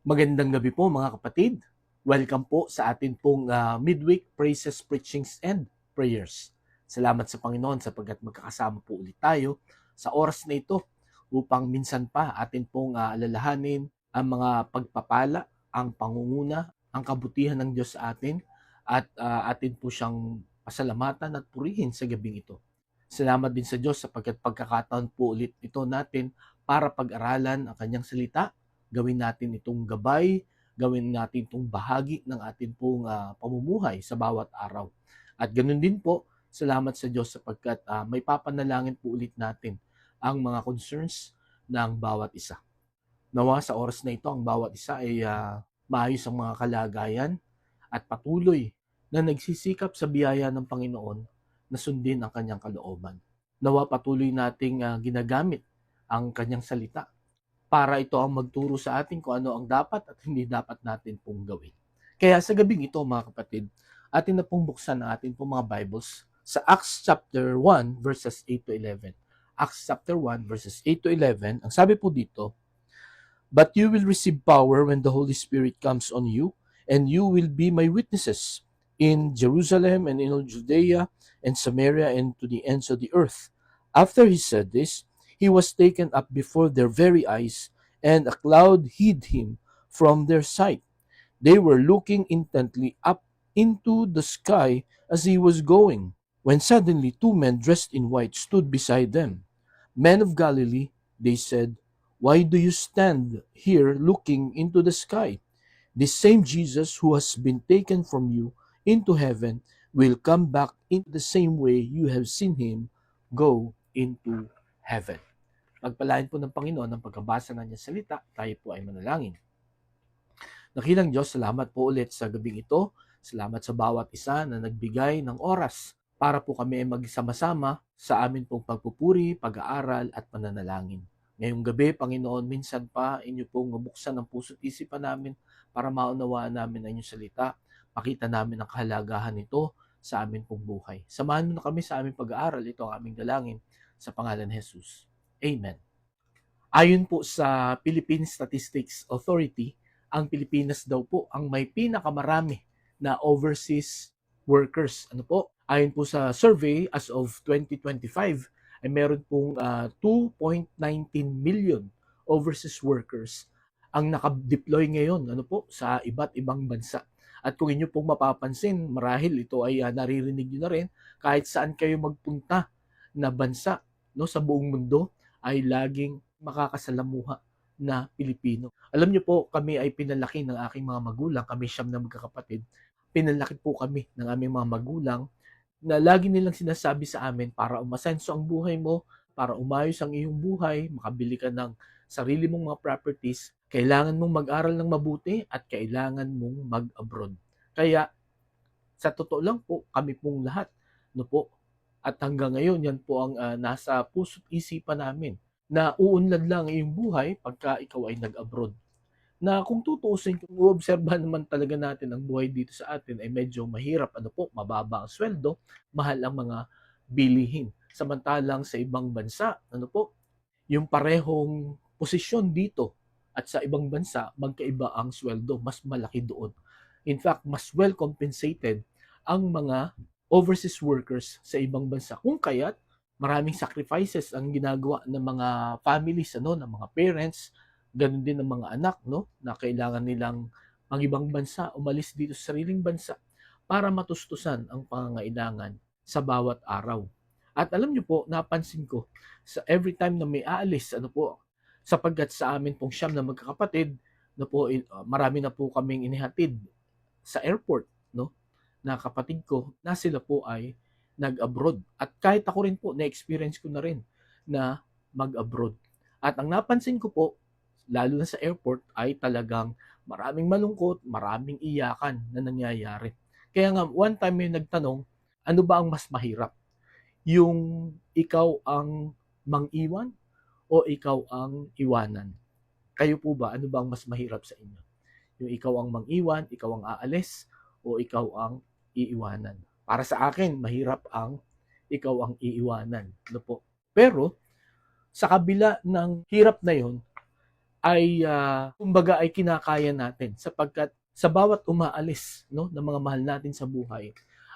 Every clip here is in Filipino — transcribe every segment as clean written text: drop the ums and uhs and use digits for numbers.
Magandang gabi po mga kapatid. Welcome po sa atin pong midweek praises, preachings, and prayers. Salamat sa Panginoon sapagkat magkakasama po ulit tayo sa oras na ito upang minsan pa atin pong alalahanin ang mga pagpapala, ang pangunguna, ang kabutihan ng Diyos sa atin at atin po siyang pasalamatan at purihin sa gabing ito. Salamat din sa Diyos sapagkat pagkakataon po ulit ito natin para pag-aralan ang kanyang salita. Gawin natin itong gabay, gawin natin itong bahagi ng ating pong pamumuhay sa bawat araw. At ganun din po, salamat sa Diyos sapagkat may papanalangin po ulit natin ang mga concerns ng bawat isa. Nawa sa oras na ito, ang bawat isa ay maayos ang mga kalagayan at patuloy na nagsisikap sa biyaya ng Panginoon na sundin ang kanyang kalooban. Nawa patuloy nating ginagamit ang kanyang salita para ito ang magturo sa atin kung ano ang dapat at hindi dapat natin pong gawin. Kaya sa gabing ito mga kapatid, atin na pong buksan ang atin pong mga Bibles sa Acts chapter 1 verses 8 to 11. Acts chapter 1 verses 8 to 11, ang sabi po dito, "But you will receive power when the Holy Spirit comes on you, and you will be my witnesses in Jerusalem and in all Judea and Samaria and to the ends of the earth." After he said this, he was taken up before their very eyes, and a cloud hid him from their sight. They were looking intently up into the sky as he was going, when suddenly two men dressed in white stood beside them. "Men of Galilee," they said, "why do you stand here looking into the sky? This same Jesus who has been taken from you into heaven will come back in the same way you have seen him go into heaven." Pagpalain po ng Panginoon ang pagkabasa ng kanyang salita, tayo po ay manalangin. Dakilang Diyos, salamat po ulit sa gabing ito. Salamat sa bawat isa na nagbigay ng oras para po kami ay magsama-sama sa amin pong pagpupuri, pag-aaral at pananalangin. Ngayong gabi, Panginoon, minsan pa inyo pong mabuksan ang puso't isipan namin para maunawaan namin ang inyong salita. Makita namin ang kahalagahan nito sa amin pong buhay. Samahan mo na kami sa aming pag-aaral. Ito ang aming dalangin sa pangalan ni Jesus. Amen. Ayon po sa Philippine Statistics Authority, ang Pilipinas daw po ang may pinakamarami na overseas workers. Ano po? Ayon po sa survey as of 2025, ay meron pong 2.19 million overseas workers ang nakadeploy ngayon sa iba't ibang bansa. At kung inyo pong mapapansin, marahil ito ay naririnig nyo na rin, kahit saan kayo magpunta na bansa sa buong mundo, ay laging makakasalamuha na Pilipino. Alam niyo po, kami ay pinalaki ng aking mga magulang, kami siyam na magkakapatid. Pinalaki po kami ng aming mga magulang na lagi nilang sinasabi sa amin, para umasenso ang buhay mo, para umayos ang iyong buhay, makabili ka ng sarili mong mga properties, kailangan mong mag-aral ng mabuti at kailangan mong mag-abroad. Kaya, sa totoo lang po, kami pong lahat, at hanggang ngayon, yan po ang nasa puso't isipan namin, na uunlad lang iyong buhay pagka ikaw ay nag-abroad. Na kung tutuusin, kung uobserbahan naman talaga natin ang buhay dito sa atin ay medyo mahirap, mababa ang sweldo, mahal ang mga bilihin. Samantalang sa ibang bansa, yung parehong posisyon dito at sa ibang bansa, magkaiba ang sweldo, mas malaki doon. In fact, mas well compensated ang mga overseas workers sa ibang bansa. Kung kaya't maraming sacrifices ang ginagawa ng mga families, ng mga parents, ganun din ng mga anak, na kailangan nilang mag-ibang bansa, umalis dito sa sariling bansa para matustusan ang pangangailangan sa bawat araw. At alam niyo po, napansin ko, sa every time na may aalis, sapagkat sa amin pong siyam na magkakapatid, marami na po kaming inihatid sa airport, na kapatid ko, na sila po ay nag-abroad. At kahit ako rin po, na-experience ko na rin na mag-abroad. At ang napansin ko po, lalo na sa airport, ay talagang maraming malungkot, maraming iyakan na nangyayari. Kaya nga, one time may nagtanong, ano ba ang mas mahirap? Yung ikaw ang mang-iwan o ikaw ang iwanan? Kayo po ba, ano ba ang mas mahirap sa inyo? Yung ikaw ang mang-iwan, ikaw ang aalis, o ikaw ang iiwanan? Para sa akin, mahirap ang ikaw ang iiwanan. Pero, sa kabila ng hirap na yon, ay kumbaga ay kinakaya natin sapagkat sa bawat umaalis no ng mga mahal natin sa buhay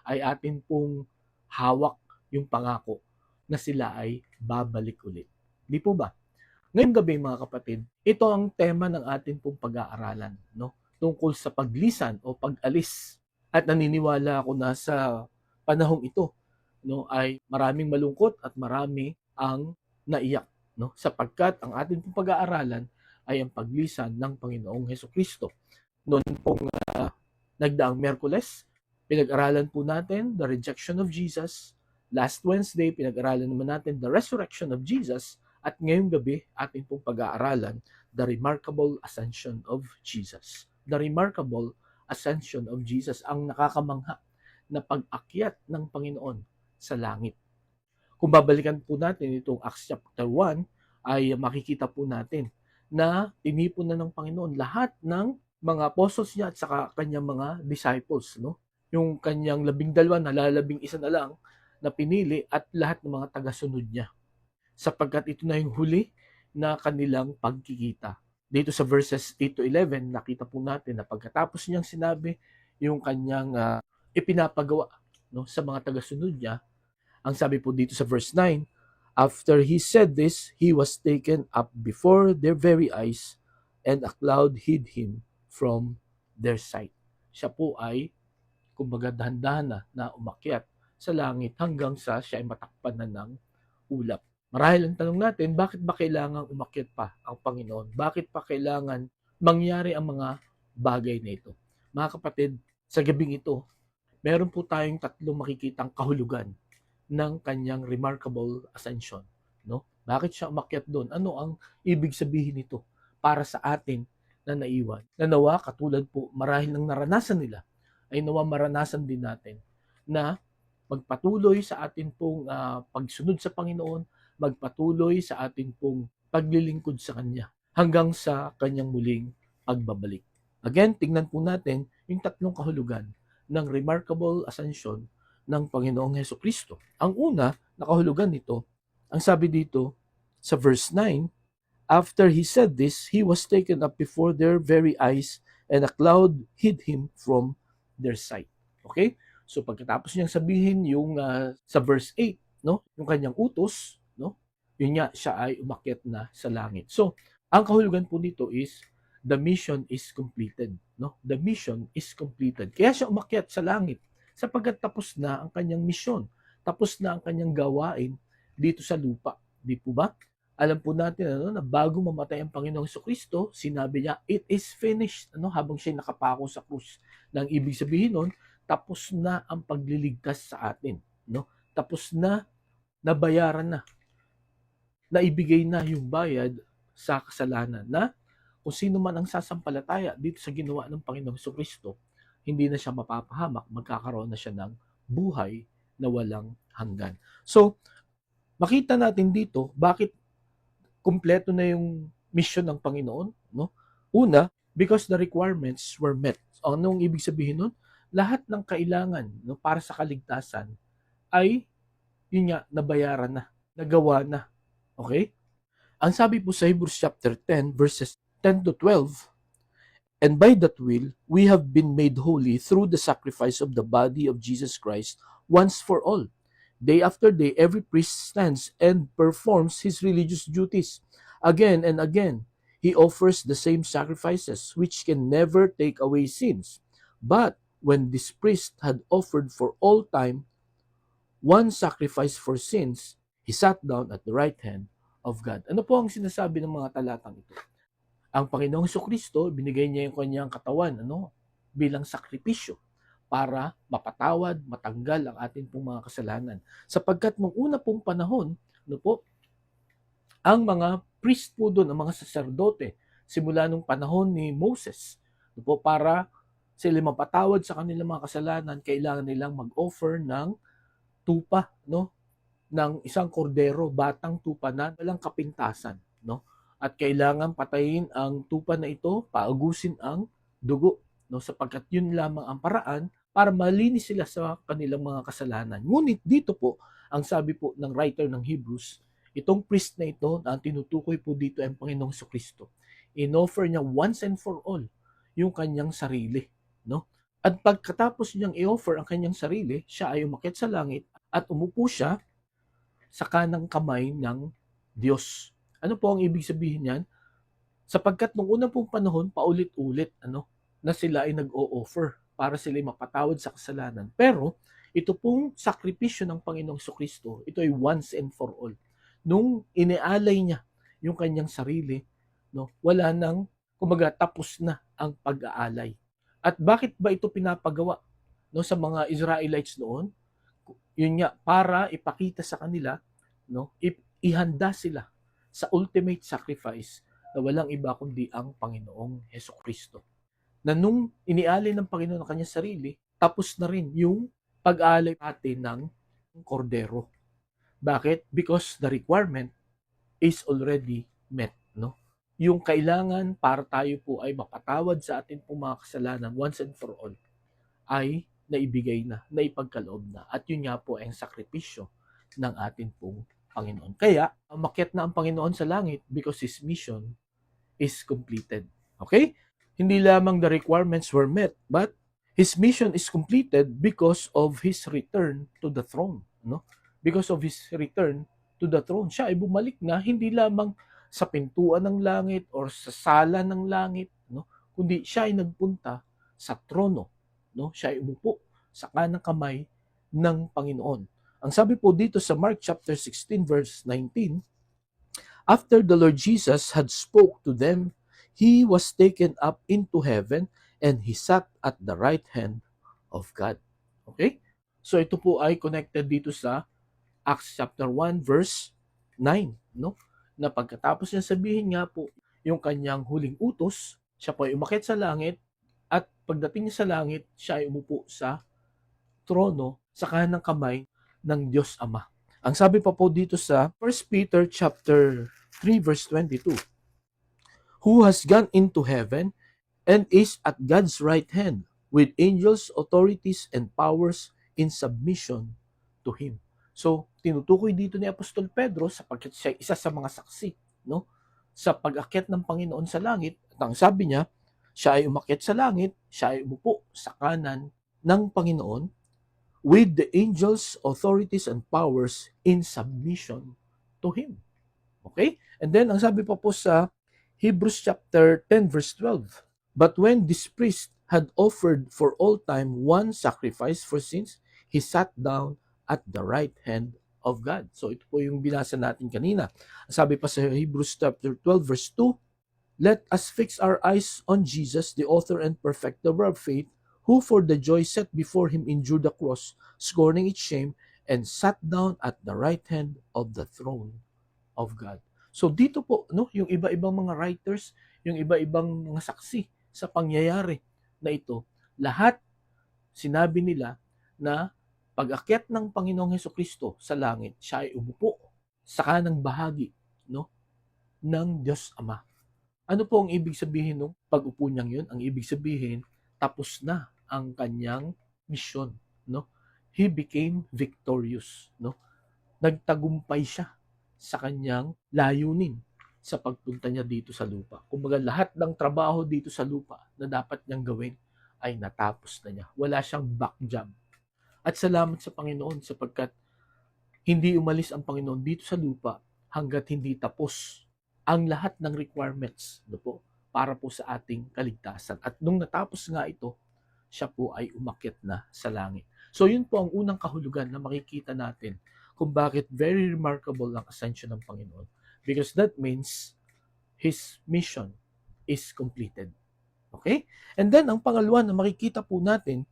ay atin pong hawak yung pangako na sila ay babalik ulit. Di po ba? Ngayong gabi mga kapatid, ito ang tema ng atin pong pag-aaralan no tungkol sa paglisan o pag-alis. At naniniwala ako na sa panahong ito no ay maraming malungkot at marami ang naiyak no sapagkat ang atin pong pag-aaralan ay ang paglisan ng Panginoong Hesukristo. Noon pong nagdaang Miyerkules, pinag-aralan po natin the rejection of Jesus. Last Wednesday, pinag-aralan naman natin the resurrection of Jesus. At ngayong gabi, atin pong pag-aaralan the remarkable ascension of Jesus. The remarkable ascension of Jesus, ang nakakamangha na pag-akyat ng Panginoon sa langit. Kung babalikan po natin itong Acts chapter 1, ay makikita po natin na tinipon na ng Panginoon lahat ng mga apostles niya at saka kanyang mga disciples, no? Yung kanyang 12 na lalabing isa na lang na pinili at lahat ng mga tagasunod niya. Sapagkat ito na yung huli na kanilang pagkikita. Dito sa verses 8 to 11, nakita po natin na pagkatapos niyang sinabi yung kanyang ipinapagawa no, sa mga tagasunod niya, ang sabi po dito sa verse 9, after he said this, he was taken up before their very eyes, and a cloud hid him from their sight. Siya po ay, kumbaga dahan-dahan na umakyat sa langit hanggang sa siya ay matakpan na ng ulap. Marahil ang tanong natin, bakit ba kailangan umakyat pa ang Panginoon? Bakit pa kailangan mangyari ang mga bagay na ito? Mga kapatid, sa gabing ito, meron po tayong tatlong makikitang kahulugan ng kanyang remarkable ascension. No? Bakit siya umakyat doon? Ano ang ibig sabihin nito para sa atin na naiwan? Na nawa, katulad po, marahil ng naranasan nila, ay nawa maranasan din natin na magpatuloy sa atin pong pagsunod sa Panginoon, magpatuloy sa atin pong paglilingkod sa Kanya hanggang sa Kanyang muling pagbabalik. Again, tingnan po natin yung tatlong kahulugan ng remarkable ascension ng Panginoong Hesukristo. Ang una, nakahulugan nito, ang sabi dito sa verse 9, after he said this, he was taken up before their very eyes, and a cloud hid him from their sight. Okay? So pagkatapos niyang sabihin yung sa verse 8, no, yung kanyang utos, no, yun nga siya ay umakyat na sa langit. So ang kahulugan po nito is the mission is completed, no? The mission is completed. Kaya siya umakyat sa langit sapagkat tapos na ang kanyang misyon. Tapos na ang kanyang gawain dito sa lupa. Di po ba? Alam po natin na bago mamatay ang Panginoong Hesukristo, sinabi niya, it is finished. Habang siya nakapako sa krus. Nang ibig sabihin nun, tapos na ang pagliligtas sa atin. Tapos na, nabayaran na. Naibigay na yung bayad sa kasalanan na kung sino man ang sasampalataya dito sa ginawa ng Panginoong Hesukristo, hindi na siya mapapahamak, magkakaroon na siya ng buhay na walang hanggan. So, makita natin dito bakit kumpleto na yung mission ng Panginoon. No? Una, because the requirements were met. Anong ibig sabihin nun? Lahat ng kailangan para sa kaligtasan ay, yun nga, nabayaran na, nagawa na. Okay? Ang sabi po sa Hebrews chapter 10, verses 10 to 12, and by that will, we have been made holy through the sacrifice of the body of Jesus Christ once for all. Day after day, every priest stands and performs his religious duties. Again and again, he offers the same sacrifices, which can never take away sins. But when this priest had offered for all time one sacrifice for sins, he sat down at the right hand of God. Ano po ang sinasabi ng mga talatang ito? Ang Panginoong Hesukristo, binigay niya yung kanyang katawan bilang sakripisyo para mapatawad, matanggal ang ating pong mga kasalanan. Sapagkat nung una pong panahon, ang mga priest po doon, ang mga saserdote, simula nung panahon ni Moses, para sila mapatawad sa kanilang mga kasalanan, kailangan nilang mag-offer ng tupa, ng isang kordero, batang tupa na walang kapintasan, At kailangan patayin ang tupa na ito, paagusin ang dugo, sapagkat yun lamang ang paraan para malinis sila sa kanilang mga kasalanan. Ngunit dito po, ang sabi po ng writer ng Hebrews, itong priest na ito, na ang tinutukoy po dito ay ang Panginoong Hesukristo, inoffer niya once and for all yung kanyang sarili, no? At pagkatapos niyang i-offer ang kanyang sarili, siya ay umakyat sa langit at umupo siya sa kanang kamay ng Diyos. Ano po ang ibig sabihin niyan? Sapagkat nung unang pong panahon, paulit-ulit na sila ay nag-o-offer para sila ay mapatawad sa kasalanan. Pero ito pong sakripisyo ng Panginoong Kristo, ito ay once and for all. Nung inialay niya yung kanyang sarili, wala nang, kumbaga, tapos na ang pag-aalay. At bakit ba ito pinapagawa sa mga Israelites noon? Yun nga, para ipakita sa kanila, ihanda sila sa ultimate sacrifice na walang iba kundi ang Panginoong Hesukristo. Na nung inialay ng Panginoon ang kanyang sarili, tapos na rin yung pag-aalay natin ng kordero. Bakit? Because the requirement is already met. Yung kailangan para tayo po ay mapatawad sa ating pong mga kasalanan once and for all ay naibigay na, naipagkaloob na. At yun nga po ay ang sakripisyo ng ating pong Panginoon. Kaya, umakyat na ang Panginoon sa langit because His mission is completed. Okay? Hindi lamang the requirements were met, but His mission is completed because of His return to the throne. Because of His return to the throne. Siya ay bumalik na hindi lamang sa pintuan ng langit or sa sala ng langit, kundi siya ay nagpunta sa trono. Siya ay umupo sa kanang kamay ng Panginoon. Ang sabi po dito sa Mark chapter 16 verse 19, after the Lord Jesus had spoke to them, He was taken up into heaven and He sat at the right hand of God. Okay? So ito po ay connected dito sa Acts chapter 1 verse 9, na pagkatapos niya sabihin nga po yung kanyang huling utos, siya po ay umakyat sa langit at pagdating niya sa langit, siya ay umupo sa trono sa kanang kamay ng Diyos Ama. Ang sabi pa po dito sa 1 Peter chapter 3 verse 22, who has gone into heaven and is at God's right hand with angels, authorities, and powers in submission to Him. So, tinutukoy dito ni Apostol Pedro sapagkat siya isa sa mga saksi, sa pag-akyat ng Panginoon sa langit. At ang sabi niya, siya ay umakyat sa langit, siya ay umupo sa kanan ng Panginoon with the angels, authorities, and powers in submission to Him. Okay? And then, ang sabi pa po sa Hebrews chapter 10 verse 12, but when this priest had offered for all time one sacrifice for sins, he sat down at the right hand of God. So ito po yung binasa natin kanina. Sabi pa sa Hebrews chapter 12 verse 2, let us fix our eyes on Jesus, the author and perfecter of faith, who for the joy set before Him endured the cross, scorning its shame, and sat down at the right hand of the throne of God. So dito po, yung iba-ibang mga writers, yung iba-ibang mga saksi sa pangyayari na ito, lahat sinabi nila na pag-akyat ng Panginoong Hesukristo sa langit, siya ay umupo sa kanang bahagi ng Diyos Ama. Ano po ang ibig sabihin ng pag-upo niyang yun? Ang ibig sabihin, tapos na ang kanyang misyon. He became victorious. Nagtagumpay siya sa kanyang layunin sa pagpunta niya dito sa lupa. Kumbaga lahat ng trabaho dito sa lupa na dapat niyang gawin ay natapos na niya. Wala siyang back job. At salamat sa Panginoon sapagkat hindi umalis ang Panginoon dito sa lupa hanggat hindi tapos ang lahat ng requirements para po sa ating kaligtasan. At nung natapos nga ito, siya po ay umakyat na sa langit. So yun po ang unang kahulugan na makikita natin kung bakit very remarkable ang ascension ng Panginoon. Because that means His mission is completed. Okay? And then, ang pangalawa na makikita po natin,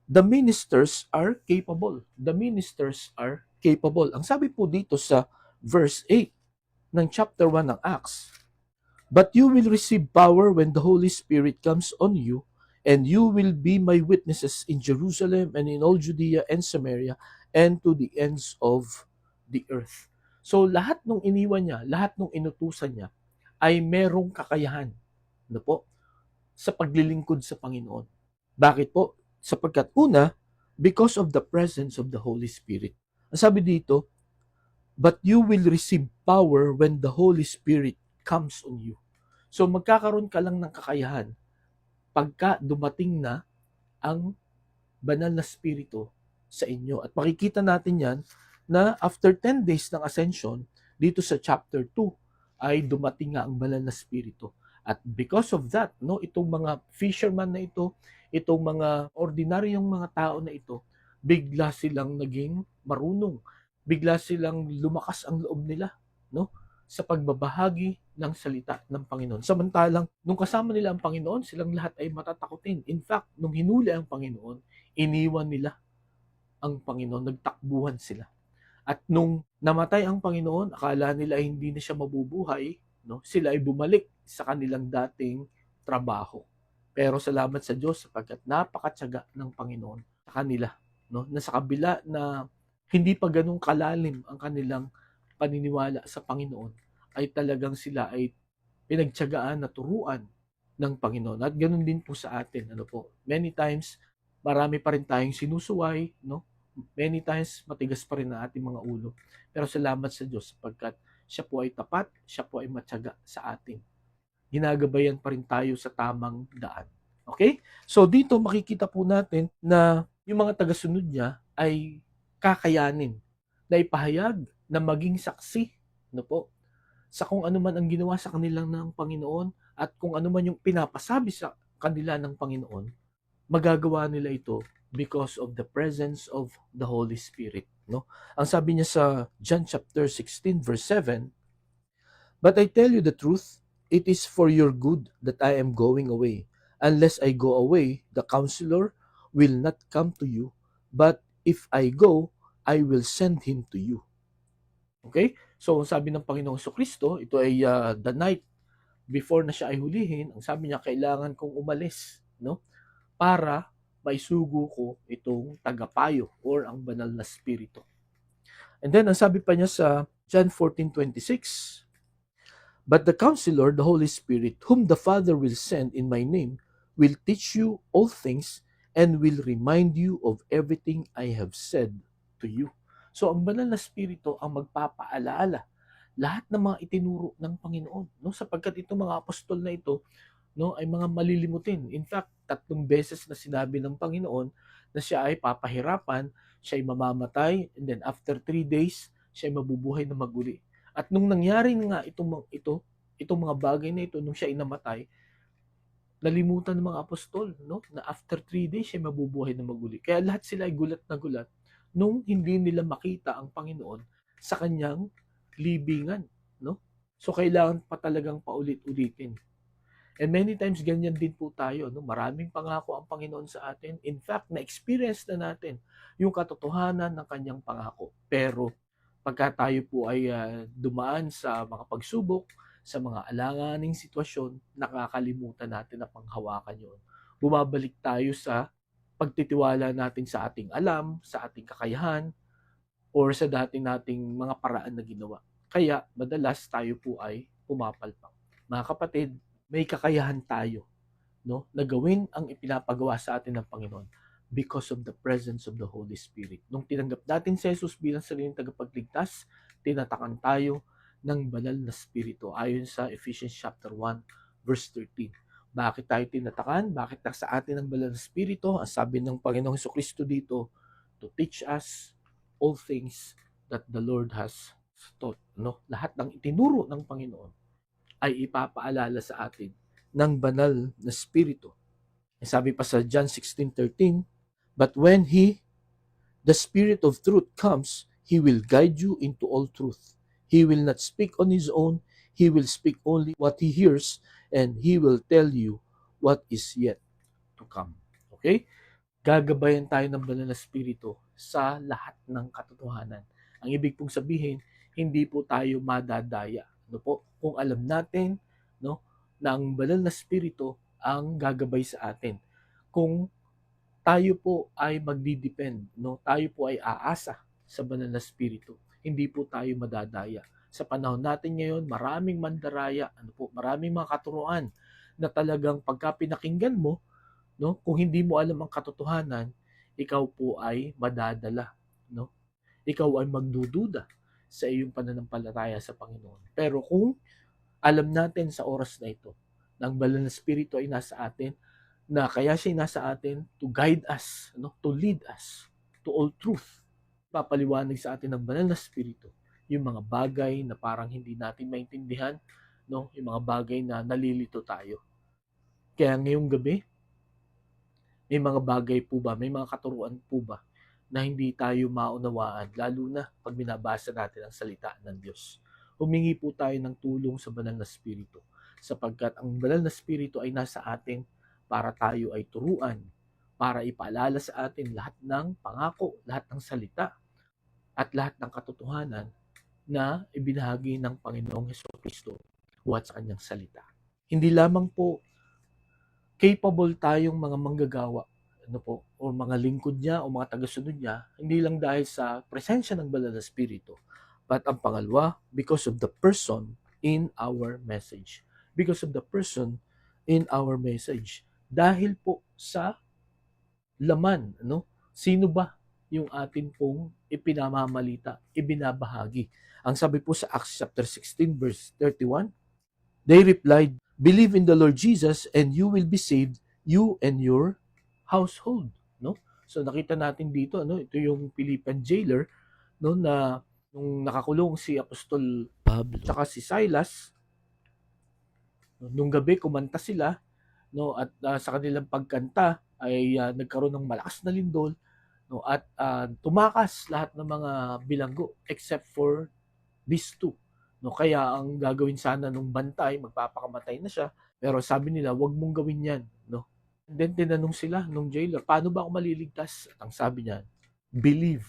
the ministers are capable. The ministers are capable. Ang sabi po dito sa verse 8 ng chapter 1 ng Acts, but you will receive power when the Holy Spirit comes on you, and you will be my witnesses in Jerusalem and in all Judea and Samaria and to the ends of the earth. So lahat nung iniwan niya, lahat nung inutusan niya ay merong kakayahan sa paglilingkod sa Panginoon. Bakit po? Sapagkat una, because of the presence of the Holy Spirit. Ang sabi dito, but you will receive power when the Holy Spirit comes on you. So magkakaroon ka lang ng kakayahan pagka dumating na ang banal na spirito sa inyo. At makikita natin yan na after 10 days ng ascension, dito sa chapter 2, ay dumating nga ang banal na spirito. At because of that, no, itong mga fisherman na ito, itong mga ordinaryong mga tao na ito, bigla silang naging marunong. Bigla silang lumakas ang loob nila, no, sa pagbabahagi ng salita ng Panginoon. Samantalang, nung kasama nila ang Panginoon, silang lahat ay matatakotin. In fact, nung hinuli ang Panginoon, iniwan nila ang Panginoon, nagtakbuhan sila. At nung namatay ang Panginoon, akala nila ay hindi na siya mabubuhay, no? Sila ay bumalik sa kanilang dating trabaho. Pero salamat sa Diyos sapagkat napakatyaga ng Panginoon sa kanila, no? Na sa kabila na hindi pa ganun kalalim ang kanilang paniniwala sa Panginoon, ay talagang sila ay pinagtiyagaan na turuan ng Panginoon. At ganun din po sa atin, ano po. Many times marami pa rin tayong sinusuway, no? Many times matigas pa rin ang ating mga ulo. Pero salamat sa Diyos sapagkat siya po ay tapat, siya po ay matyaga sa atin. Ginagabayan pa rin tayo sa tamang daan. Okay? So dito makikita po natin na yung mga tagasunod niya ay kakayanin na ipahayag na maging saksi, no po, sa kung ano man ang ginawa sa kanilang ng Panginoon at kung ano man yung pinapasabi sa kanila ng Panginoon, magagawa nila ito because of the presence of the Holy Spirit, no? Ang sabi niya sa John chapter 16 verse 7, "But I tell you the truth, it is for your good that I am going away. Unless I go away, the counselor will not come to you, but if I go, I will send him to you." Okay? So, sabi ng Panginoong Kristo, ito ay the night before na siya ay hulihin, ang sabi niya, kailangan kong umalis, no? Para maisugo ko itong tagapayo or ang banal na spirito. And then, ang sabi pa niya sa John 14:26, "But the Counselor, the Holy Spirit, whom the Father will send in my name, will teach you all things and will remind you of everything I have said to you." So, ang banal na spirito ang magpapaalaala lahat ng mga itinuro ng Panginoon, no? Sapagkat itong mga apostol na ito, no, ay mga malilimutin. In fact, 3 beses na sinabi ng Panginoon na siya ay papahirapan, siya ay mamamatay, and then after 3 days, siya ay mabubuhay na maguli. At nung nangyari nga itong mga bagay na ito, nung siya ay namatay, nalimutan ng mga apostol, no, na after 3 days, siya ay mabubuhay na maguli. Kaya lahat sila ay gulat na gulat nung hindi nila makita ang Panginoon sa kanyang libingan, no? So kailangan pa talagang paulit-ulitin. And many times ganyan din po tayo, no? Maraming pangako ang Panginoon sa atin. In fact, na-experience na natin yung katotohanan ng kanyang pangako. Pero pagka tayo po ay dumaan sa mga pagsubok, sa mga alanganing sitwasyon, nakakalimutan natin na panghawakan yun. Bumabalik tayo sa pagtitiwala natin sa ating alam, sa ating kakayahan, or sa dati nating mga paraan na ginawa. Kaya madalas tayo po ay pumapalpak. Mga kapatid, may kakayahan tayo, no, na gawin ang ipinapagawa sa atin ng Panginoon because of the presence of the Holy Spirit. Nung tinanggap natin si Jesus bilang sariling tagapagligtas, tinatakan tayo ng banal na spirito ayon sa Ephesians chapter 1 verse 13. Bakit tayo tinatakan? Bakit nasa atin ang banal na spirito? Ang sabi ng Panginoong Kristo dito, to teach us all things that the Lord has taught, no? Lahat ng itinuro ng Panginoon ay ipapaalala sa atin ng banal na spirito. Sabi pa sa John 16:13, "But when the Spirit of truth comes, He will guide you into all truth. He will not speak on His own, He will speak only what He hears, and He will tell you what is yet to come." Okay? Gagabayan tayo ng banal na spirito sa lahat ng katotohanan. Ang ibig pong sabihin, hindi po tayo madadaya. Ano po? Kung alam natin, no, na ang banal na spirito ang gagabay sa atin. Kung tayo po ay magdidepend, no, tayo po ay aasa sa banal na spirito, hindi po tayo madadaya. Sa panahon natin ngayon, maraming mandaraya, ano po, maraming mga katuruan na talagang pagka pinakinggan mo, no, kung hindi mo alam ang katotohanan, ikaw po ay madadala, no? Ikaw ay magdududa sa iyong pananampalataya sa Panginoon. Pero kung alam natin sa oras na ito na ang banal na Espiritu ay nasa atin, na kaya siya nasa atin to guide us, to lead us to all truth. Papaliwanag sa atin ng banal na Espiritu yung mga bagay na parang hindi natin maintindihan, yung mga bagay na nalilito tayo. Kaya ngayong gabi, may mga bagay po ba, may mga katuruan po ba na hindi tayo maunawaan, lalo na pag binabasa natin ang salita ng Diyos. Humingi po tayo ng tulong sa banal na Espiritu, sapagkat ang banal na Espiritu ay nasa atin para tayo ay turuan, para ipaalala sa atin lahat ng pangako, lahat ng salita, at lahat ng katotohanan na ibinahagi ng Panginoong Hesukristo at sa kanyang salita. Hindi lamang po capable tayong mga manggagawa, o mga lingkod niya o mga tagasunod niya, hindi lang dahil sa presensya ng banal na Espiritu, but ang pangalawa, because of the person in our message. Because of the person in our message. Dahil po sa laman, sino ba yung atin pong ipinamamalita, ibinabahagi. Ang sabi po sa Acts chapter 16 verse 31, they replied, "Believe in the Lord Jesus and you will be saved, you and your household." So nakita natin dito, ito yung Philippian jailer, na nung nakakulong si Apostol Pablo at si Silas, nung gabi kumanta sila, at sa kanilang pagkanta ay nagkaroon ng malakas na lindol, at tumakas lahat ng mga bilanggo except for these two. Kaya ang gagawin sana nung bantay, magpapakamatay na siya, pero sabi nila, wag mong gawin yan. And then tinanong sila nung jailer, paano ba ako maliligtas? At ang sabi niya, believe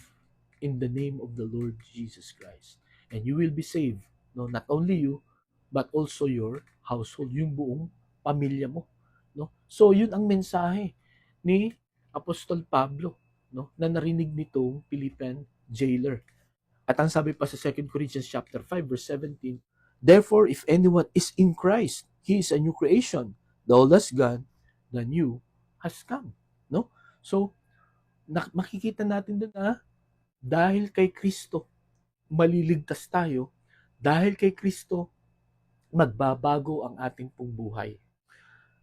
in the name of the Lord Jesus Christ and you will be saved. Not only you, but also your household, yung buong pamilya mo. So yun ang mensahe ni Apostol Pablo, na narinig nitong Philippian jailer. At ang sabi pa sa 2 Corinthians chapter 5 verse 17, therefore if anyone is in Christ, he is a new creation. The old has gone, the new has come. So makikita natin doon na dahil kay Kristo maliligtas tayo, dahil kay Kristo magbabago ang ating pong buhay.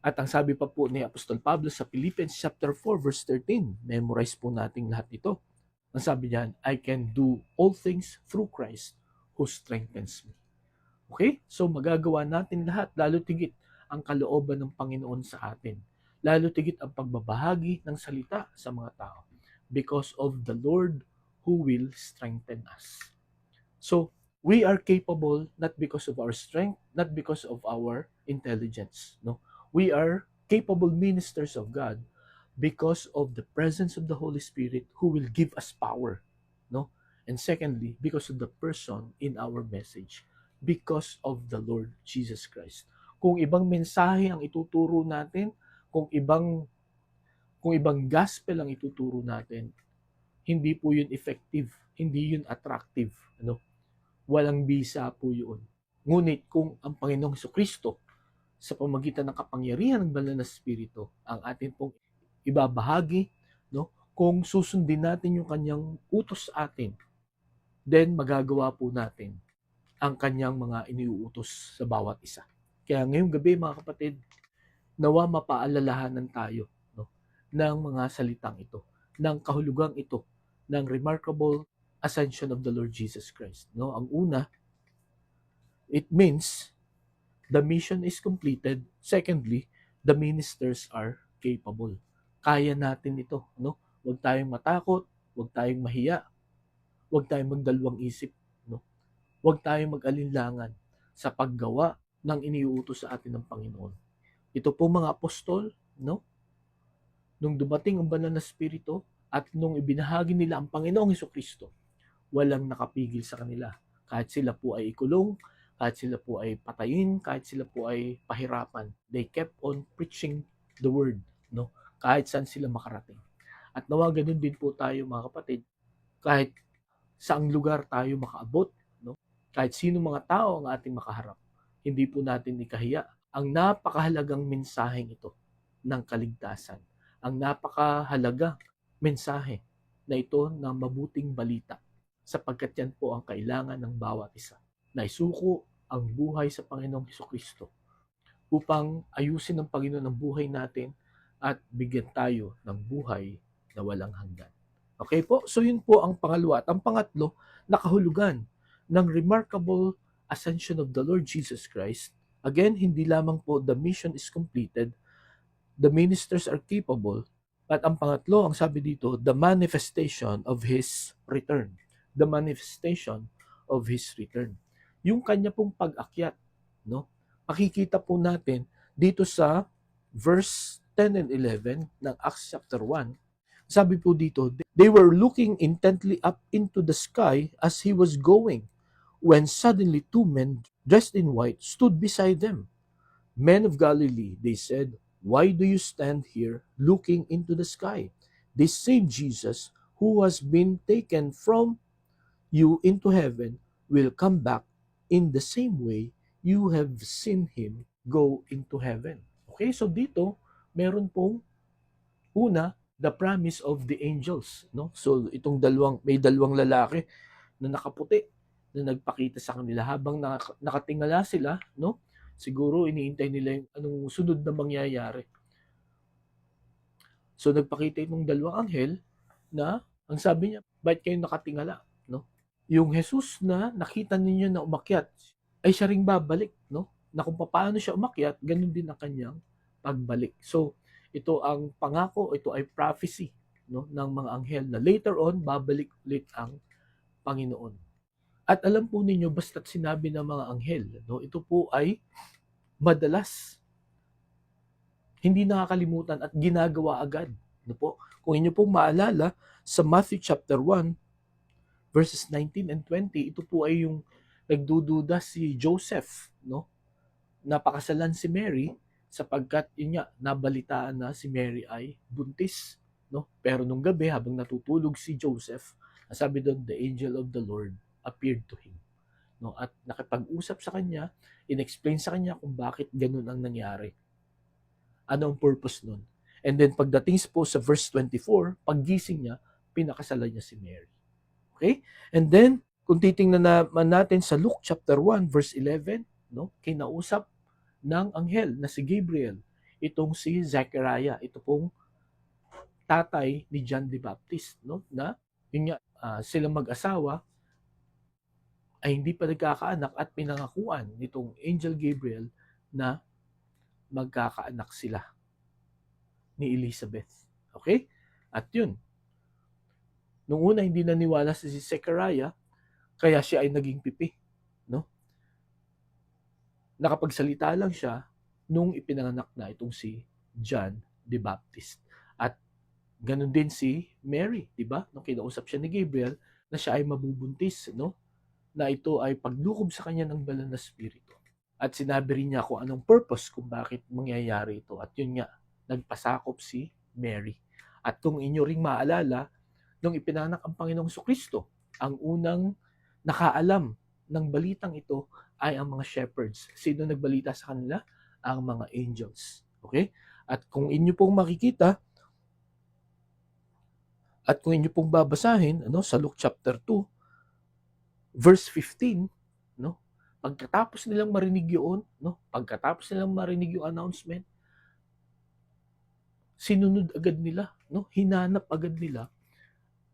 At ang sabi pa po ni Apostol Pablo sa Philippians chapter 4 verse 13, memorize po nating lahat ito. Ang sabi niyan, I can do all things through Christ who strengthens me. Okay? So magagawa natin lahat, lalo tigit ang kalooban ng Panginoon sa atin. Lalo tigit ang pagbabahagi ng salita sa mga tao because of the Lord who will strengthen us. So, we are capable not because of our strength, not because of our intelligence. We are capable ministers of God because of the presence of the Holy Spirit who will give us power. And secondly, because of the person in our message, because of the Lord Jesus Christ. Kung ibang mensahe ang ituturo natin, kung ibang gospel ang ituturo natin, hindi po yun effective, hindi yun attractive. Walang bisa po yun. Ngunit kung ang Panginoong Hesukristo sa pamagitan ng kapangyarihan ng banal na Espiritu ang atin pong ibabahagi, kung susundin natin yung kanyang utos sa atin, then magagawa po natin ang kanyang mga iniuutos sa bawat isa. Kaya ngayong gabi mga kapatid, nawa mapaalalahanan tayo ng mga salitang ito, ng kahulugang ito, ng remarkable ascension of the Lord Jesus Christ. Ang una, it means the mission is completed. Secondly, the ministers are capable. Kaya natin ito. Huwag tayong matakot, huwag tayong mahiya, huwag tayong magdalawang isip. Huwag tayong mag-alinlangan sa paggawa ng iniuutos sa atin ng Panginoon. Ito po mga apostol, nung dumating ang banal na Espiritu at nung ibinahagi nila ang Panginoong Hesukristo, walang nakapigil sa kanila. Kahit sila po ay ikulong, kahit sila po ay patayin, kahit sila po ay pahirapan, they kept on preaching the word, kahit saan sila makarating. At nawa ganun din po tayo mga kapatid, kahit saang lugar tayo makaabot, kahit sino mga tao ang ating makaharap, hindi po natin ikahiya ang napakahalagang mensaheng ito ng kaligtasan, ang napakahalagang mensahe na ito ng mabuting balita, sapagkat yan po ang kailangan ng bawat isa, na isuko ang buhay sa Panginoong Hesukristo upang ayusin ng Panginoon ang buhay natin at bigyan tayo ng buhay na walang hanggan. Okay po? So yun po ang pangalawa. At ang pangatlo, nakahulugan ng remarkable ascension of the Lord Jesus Christ. Again, hindi lamang po the mission is completed, the ministers are capable, at ang pangatlo, ang sabi dito, the manifestation of His return. The manifestation of His return. Yung kanya pong pag-akyat, no? Makikita po natin dito sa verse 10 and 11 ng Acts chapter 1. Sabi po dito, they were looking intently up into the sky as he was going, when suddenly two men dressed in white stood beside them. Men of Galilee, they said, why do you stand here looking into the sky? This same Jesus who has been taken from you into heaven will come back in the same way you have seen him go into heaven. Okay, so dito, meron pong una, the promise of the angels, no? So itong may dalawang lalaki na nakaputi na nagpakita sa kanila habang nakatingala sila, no? Siguro iniintay nila yung anong sunod na mangyayari. So nagpakita itong dalawang anghel na ang sabi niya, bakit kayo nakatingala, no? Yung Jesus na nakita ninyo na umakyat ay siya ring babalik, no? Na kung paano siya umakyat, ganun din ang kanyang pagbalik. So ito ang pangako, ito ay prophecy, no, ng mga anghel na later on babalik ulit ang Panginoon. At alam po ninyo, basta't sinabi ng mga anghel, no, ito po ay madalas hindi nakakalimutan at ginagawa agad. No po? Kung inyo pong maalala, sa Matthew chapter 1, verses 19 and 20, ito po ay yung nagdududa si Joseph, no? Napakasalan si Mary sapagkat yun nga, nabalitaan na si Mary ay buntis, no? Pero nung gabi, habang natutulog si Joseph, sabi doon, the angel of the Lord appeared to him. No? At nakipag-usap sa kanya, in-explain sa kanya kung bakit ganun ang nangyari. Ano ang purpose nun? And then pagdating po sa verse 24, paggising niya, pinakasalan niya si Mary. Okay? And then, kung titingnan naman natin sa Luke chapter 1, verse 11, no? Kinausap ng anghel na si Gabriel, itong si Zechariah, ito pong tatay ni John the Baptist, no? Na yun nga, silang mag-asawa ay hindi pa nagkakaanak at pinangakuan nitong Angel Gabriel na magkakaanak sila ni Elizabeth. Okay? At yun, nung una hindi naniwala si Zechariah, kaya siya ay naging pipi. No? Nakapagsalita lang siya nung ipinanganak na itong si John the Baptist. At ganun din si Mary, di ba? Nung kinausap siya ni Gabriel na siya ay mabubuntis, no? Na ito ay paglukob sa kanya ng banal na spirito. At sinabi rin niya kung anong purpose kung bakit mangyayari ito. At yun nga, nagpasakop si Mary. At kung inyo ring maalala, nung ipinanganak ang Panginoong Kristo, ang unang nakaalam ng balitang ito ay ang mga shepherds. Sino nagbalita sa kanila? Ang mga angels. Okay? At kung inyo pong makikita, at kung inyo pong babasahin, sa Luke chapter 2, verse 15, no? Pagkatapos nilang marinig yun, no? Pagkatapos nilang marinig yung announcement, sinunod agad nila, no? Hinanap agad nila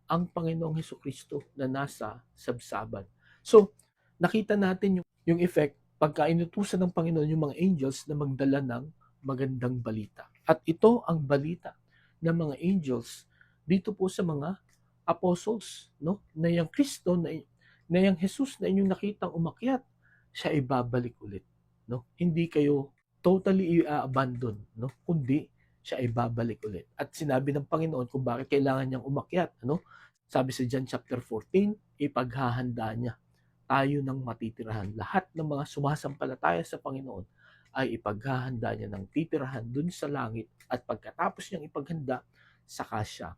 ang Panginoong Hesukristo na nasa sabsaban. So, nakita natin yung effect pagka inutusan ng Panginoon yung mga angels na magdala ng magandang balita. At ito ang balita ng mga angels dito po sa mga apostles, no? Na yung Kristo, na yung Jesus na inyong nakitang umakyat, siya ay babalik ulit, no? Hindi kayo totally i-abandon, no? Kundi siya ay babalik ulit. At sinabi ng Panginoon kung bakit kailangan niyang umakyat, no? Sabi sa John chapter 14, ipaghahanda niya tayo ng matitirahan. Lahat ng mga sumasampalataya sa Panginoon ay ipaghahanda niya ng titirahan dun sa langit, at pagkatapos niyang ipaghanda, saka siya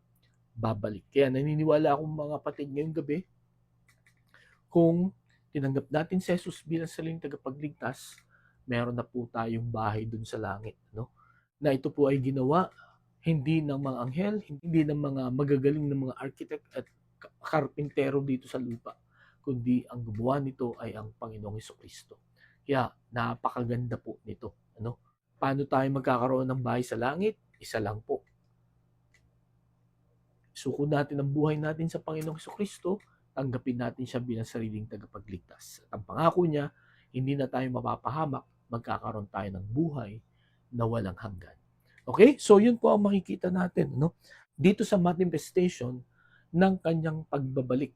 babalik. Kaya naniniwala akong mga kapatid ngayong gabi, kung tinanggap natin si Jesus bilang sariling tagapagligtas, meron na po tayong bahay dun sa langit, no? Na ito po ay ginawa hindi ng mga anghel, hindi ng mga magagaling na mga architect at karpintero dito sa lupa, kundi ang gumawa nito ay ang Panginoong Hesukristo. Kaya napakaganda po nito, ano? Paano tayo magkakaroon ng bahay sa langit? Isa lang po. Suko natin ang buhay natin sa Panginoong Kristo, tanggapin natin siya bilang sariling tagapagligtas. At ang pangako niya, hindi na tayo mapapahamak, magkakaroon tayo ng buhay na walang hanggan. Okay? So yun po ang makikita natin, no? Dito sa manifestation ng kanyang pagbabalik.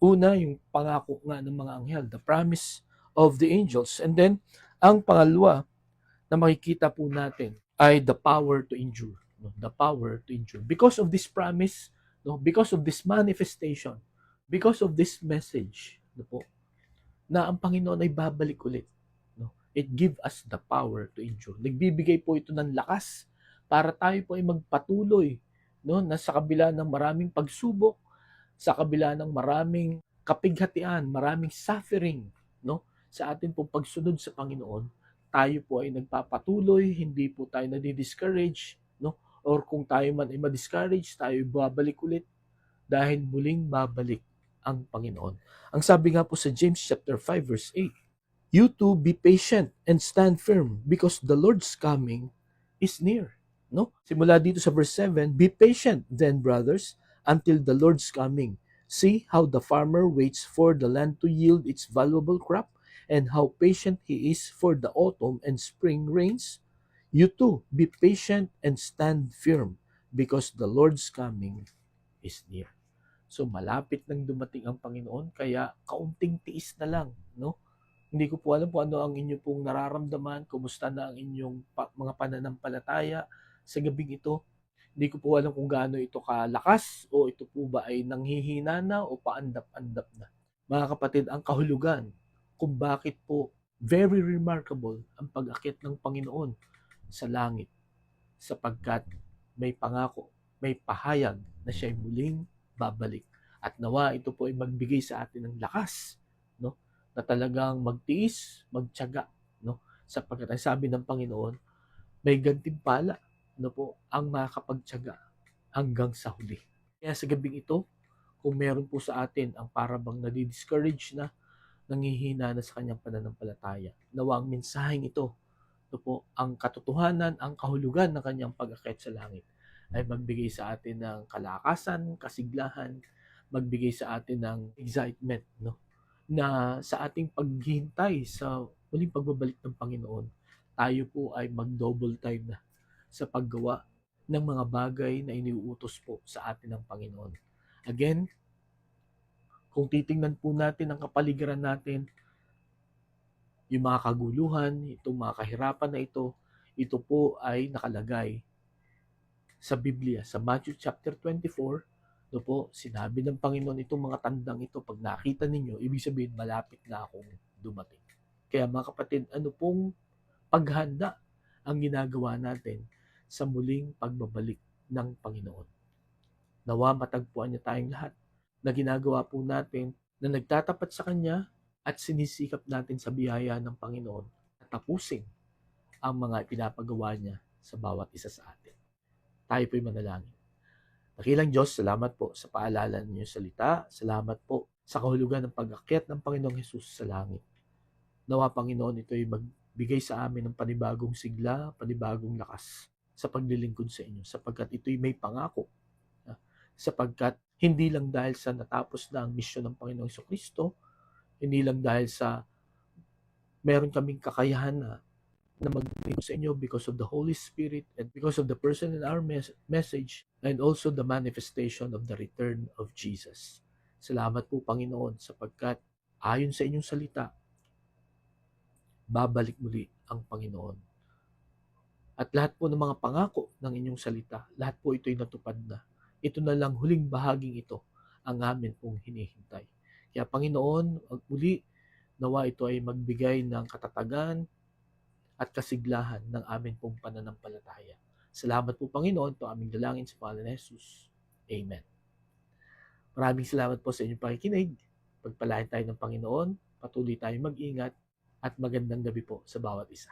Una, yung pangako nga ng mga anghel, the promise of the angels. And then, ang pangalawa na makikita po natin ay the power to endure. No? The power to endure. Because of this promise, no? Because of this manifestation, because of this message, no po, na ang Panginoon ay babalik ulit. No? It give us the power to endure. Nagbibigay po ito ng lakas para tayo po ay magpatuloy, no? Na sa kabila ng maraming pagsubok, sa kabila ng maraming kapighatian, maraming suffering, no? Sa atin pong pagsunod sa Panginoon, tayo po ay nagpapatuloy, hindi po tayo nadi-discourage, no? Or kung tayo man ay ma-discourage, tayo babalik ulit dahil muling babalik ang Panginoon. Ang sabi nga po sa James chapter 5 verse 8, you too be patient and stand firm because the Lord's coming is near. No? Simula dito sa verse 7, be patient then, brothers, until the Lord's coming. See how the farmer waits for the land to yield its valuable crop, and how patient he is for the autumn and spring rains. You too, be patient and stand firm, because the Lord's coming is near. So malapit nang dumating ang Panginoon, kaya kaunting tiis na lang, no? Hindi ko po alam kung ano ang inyo pong nararamdaman, kumusta na ang inyong mga pananampalataya sa gabing ito. Hindi ko po alam kung gaano ito kalakas o ito po ba ay nanghihina na o paandap-andap na. Mga kapatid, ang kahulugan kung bakit po very remarkable ang pag-akit ng Panginoon sa langit sapagkat may pangako, may pahayag na siya ay muling babalik. At nawa ito po ay magbigay sa atin ng lakas, no? Na talagang magtiis, magtiyaga, no? Sapagkat ang sabi ng Panginoon, may gantimpala, no po, ang makakapagtiyaga hanggang sa huli. Kaya sa gabing ito, kung meron po sa atin ang parabang nadi-discourage na, nanghihina na sa kanyang pananampalataya, nawa ang mensaheng ito, no po, ang katotohanan, ang kahulugan ng kanyang pag-akyat sa langit ay magbigay sa atin ng kalakasan, kasiglahan, magbigay sa atin ng excitement, no? Na sa ating paghihintay sa muling pagbabalik ng Panginoon, tayo po ay mag-double time na sa paggawa ng mga bagay na iniuutos po sa atin ng Panginoon. Again, kung titingnan po natin ang kapaligiran natin, yung mga kaguluhan, itong mga kahirapan na ito po ay nakalagay sa Biblia, sa Matthew chapter 24, no po, sinabi ng Panginoon itong mga tandang ito, pag nakita ninyo, ibig sabihin malapit na akong dumating. Kaya mga kapatid, ano pong paghanda ang ginagawa natin sa muling pagbabalik ng Panginoon? Nawa matagpuan niya tayong lahat na ginagawa po natin na nagtatapat sa Kanya at sinisikap natin sa biyaya ng Panginoon at tapusin ang mga pinapagawa niya sa bawat isa sa atin. Tayo po'y manalangin. Dakilang Diyos, salamat po sa paalala ng iyong salita. Salamat po sa kahulugan ng pag-akyat ng Panginoong Hesus sa langit. Nawa, Panginoon, ito ay magbigay sa amin ng panibagong sigla, panibagong lakas sa paglilingkod sa inyo, sapagkat ito'y may pangako. Sapagkat hindi lang dahil sa natapos na ang misyon ng Panginoong Kristo, hindi lang dahil sa meron kaming kakayahan na maglingkod sa inyo because of the Holy Spirit and because of the person in our message and also the manifestation of the return of Jesus. Salamat po, Panginoon, sapagkat ayon sa inyong salita, babalik muli ang Panginoon. At lahat po ng mga pangako ng inyong salita, lahat po ito'y natupad na. Ito na lang huling bahaging ito ang amin pong hinihintay. Kaya Panginoon, muli, nawa ito ay magbigay ng katatagan at kasiglahan ng amin pong pananampalataya. Salamat po, Panginoon, ito aming dalangin sa pangalan ni Jesus. Amen. Maraming salamat po sa inyong pakikinig. Pagpalain tayo ng Panginoon, patuloy tayong mag-ingat at magandang gabi po sa bawat isa.